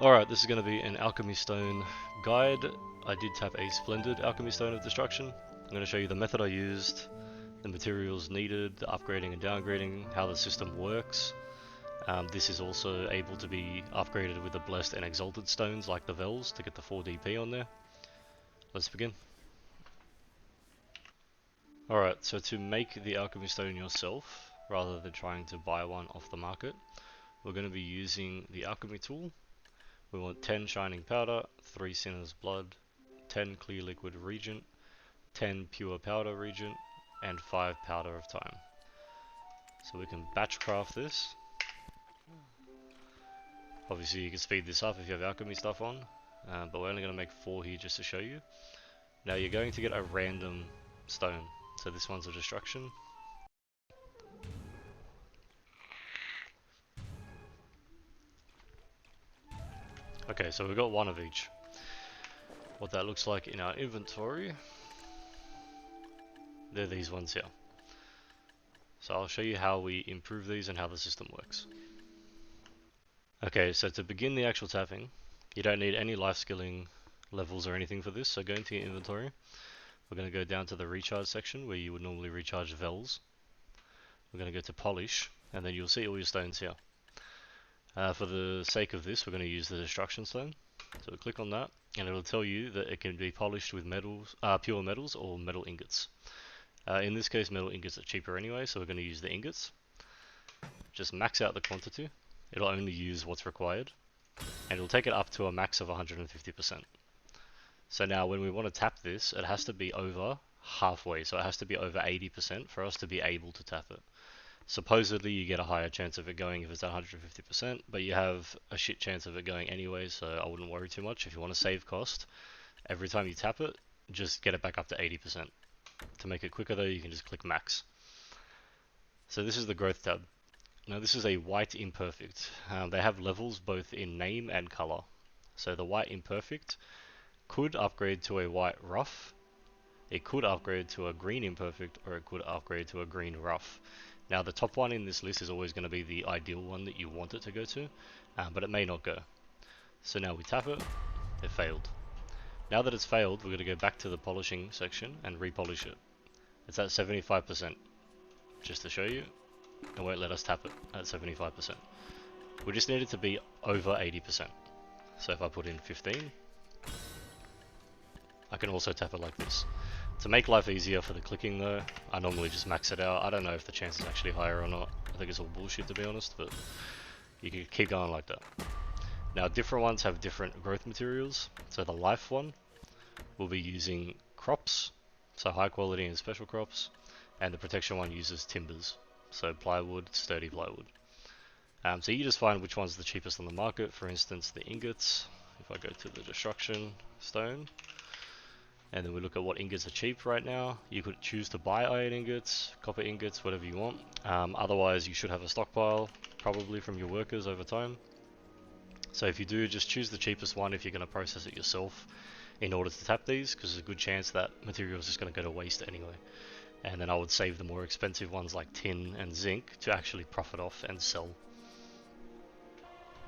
Alright, this is going to be an Alchemy Stone guide. I did tap a Splendid Alchemy Stone of Destruction. I'm going to show you the method I used, the materials needed, the upgrading and downgrading, how the system works. This is also able to be upgraded with the Blessed and Exalted stones like the Vels to get the 4 DP on there. Let's begin. Alright, so to make the Alchemy Stone yourself, rather than trying to buy one off the market, we're going to be using the Alchemy tool. We want 10 Shining Powder, 3 Sinner's Blood, 10 Clear Liquid Regent, 10 Pure Powder Regent, and 5 Powder of Time. So we can batch craft this. Obviously you can speed this up if you have alchemy stuff on, but we're only going to make 4 here just to show you. Now you're going to get a random stone, so this one's a destruction. Okay, so we've got 1 of each. What that looks like in our inventory, they're these ones here. So I'll show you how we improve these and how the system works. Okay, so to begin the actual tapping, you don't need any life skilling levels or anything for this, so go into your inventory. We're going to go down to the recharge section where you would normally recharge Vels. We're going to go to polish, and then you'll see all your stones here. For the sake of this, we're going to use the destruction stone. So we'll click on that, and it'll tell you that it can be polished with metals, pure metals or metal ingots. In this case, metal ingots are cheaper anyway, so we're going to use the ingots. Just max out the quantity. It'll only use what's required, and it'll take it up to a max of 150%. So now when we want to tap this, it has to be over halfway, so it has to be over 80% for us to be able to tap it. Supposedly you get a higher chance of it going if it's at 150%, but you have a shit chance of it going anyway, so I wouldn't worry too much. If you want to save cost, every time you tap it, just get it back up to 80%. To make it quicker though, you can just click max. So this is the growth tab. Now this is a white imperfect. They have levels both in name and color. So the white imperfect could upgrade to a white rough, it could upgrade to a green imperfect, or it could upgrade to a green rough. Now the top one in this list is always going to be the ideal one that you want it to go to, but it may not go. So now we tap it, it failed. Now that it's failed, we're going to go back to the polishing section and repolish it. It's at 75%, just to show you. It won't let us tap it at 75%. We just need it to be over 80%. So if I put in 15, I can also tap it like this. To make life easier for the clicking though, I normally just max it out. I don't know if the chance is actually higher or not. I think it's all bullshit to be honest, but you can keep going like that. Now different ones have different growth materials. So the life one will be using crops, so high quality and special crops, and the protection one uses timbers, so plywood, sturdy plywood. So you just find which one's the cheapest on the market. For instance, the ingots, if I go to the destruction stone, and then we look at what ingots are cheap right now. You could choose to buy iron ingots, copper ingots, whatever you want. Otherwise, you should have a stockpile, probably from your workers over time. So if you do, just choose the cheapest one if you're going to process it yourself in order to tap these, because there's a good chance that material is just going to go to waste anyway. And then I would save the more expensive ones like tin and zinc to actually profit off and sell.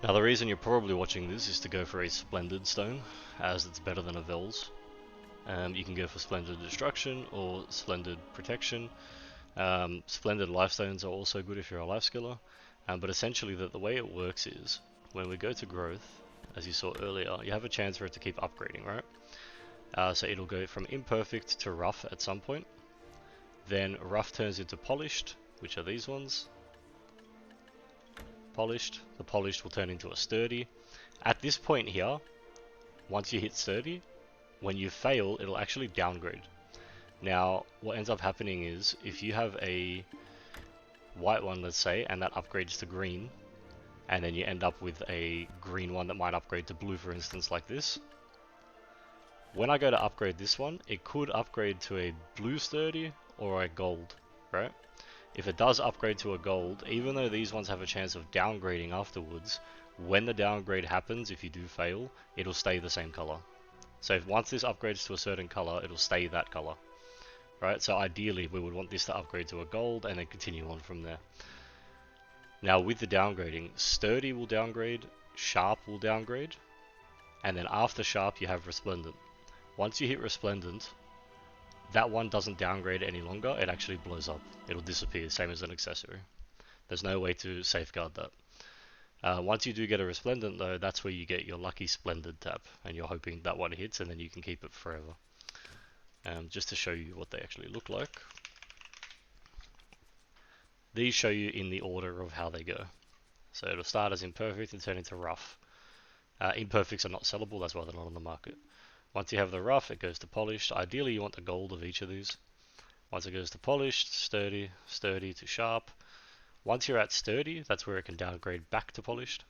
Now the reason you're probably watching this is to go for a Splendid stone, as it's better than a Vels. You can go for Splendid Destruction or Splendid Protection. Splendid Life Stones are also good if you're a life skiller. But essentially the way it works is, when we go to growth, as you saw earlier, you have a chance for it to keep upgrading, right? So it'll go from imperfect to rough at some point. Then rough turns into polished, which are these ones. Polished. The polished will turn into a sturdy. At this point here, once you hit sturdy, when you fail, it'll actually downgrade. Now, what ends up happening is, if you have a white one, let's say, and that upgrades to green, and then you end up with a green one that might upgrade to blue, for instance, like this. When I go to upgrade this one, it could upgrade to a blue sturdy or a gold, right? If it does upgrade to a gold, even though these ones have a chance of downgrading afterwards, when the downgrade happens, if you do fail, it'll stay the same color. So if once this upgrades to a certain color, it'll stay that color, right? So ideally, we would want this to upgrade to a gold and then continue on from there. Now with the downgrading, sturdy will downgrade, Sharp will downgrade, and then after Sharp you have Resplendant. Once you hit Resplendant, that one doesn't downgrade any longer, it actually blows up. It'll disappear, same as an accessory. There's no way to safeguard that. Once you do get a Resplendant though, that's where you get your lucky Splendid tap, and you're hoping that one hits and then you can keep it forever. Just to show you what they actually look like. These show you in the order of how they go. So it'll start as Imperfect and turn into Rough. Imperfects are not sellable, that's why they're not on the market. Once you have the Rough, it goes to Polished. Ideally you want the gold of each of these. Once it goes to Polished, Sturdy, Sturdy to Sharp. Once you're at Sturdy, that's where it can downgrade back to Polished.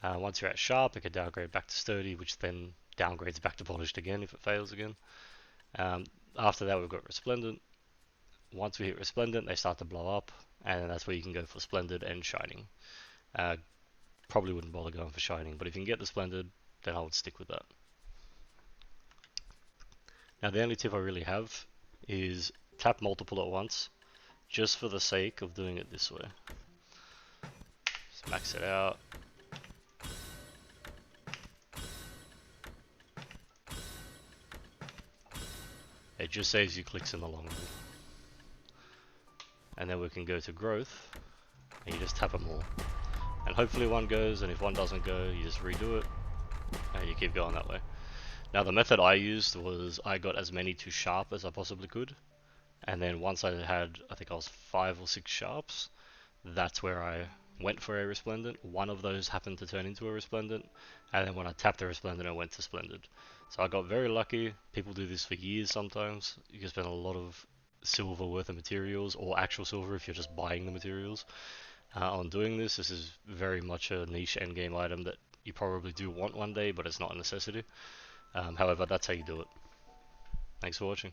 Once you're at Sharp, it can downgrade back to Sturdy, which then downgrades back to Polished again if it fails again. After that we've got Resplendant. Once we hit Resplendant, they start to blow up, and that's where you can go for Splendid and Shining. Probably wouldn't bother going for Shining, but if you can get the Splendid, then I would stick with that. Now the only tip I really have is tap multiple at once, just for the sake of doing it this way. Just max it out. It just saves you clicks in the long run. And then we can go to Growth, and you just tap them all. And hopefully one goes, and if one doesn't go, you just redo it, and you keep going that way. Now the method I used was I got as many to Sharp as I possibly could, and then once I had, I think I was 5 or 6 Sharps, that's where I went for a Resplendant. One of those happened to turn into a Resplendant, and then when I tapped the Resplendant I went to Splendid. So I got very lucky. People do this for years sometimes. You can spend a lot of silver worth of materials, or actual silver if you're just buying the materials, on doing this. This is very much a niche endgame item that you probably do want one day, but it's not a necessity. However, that's how you do it. Thanks for watching.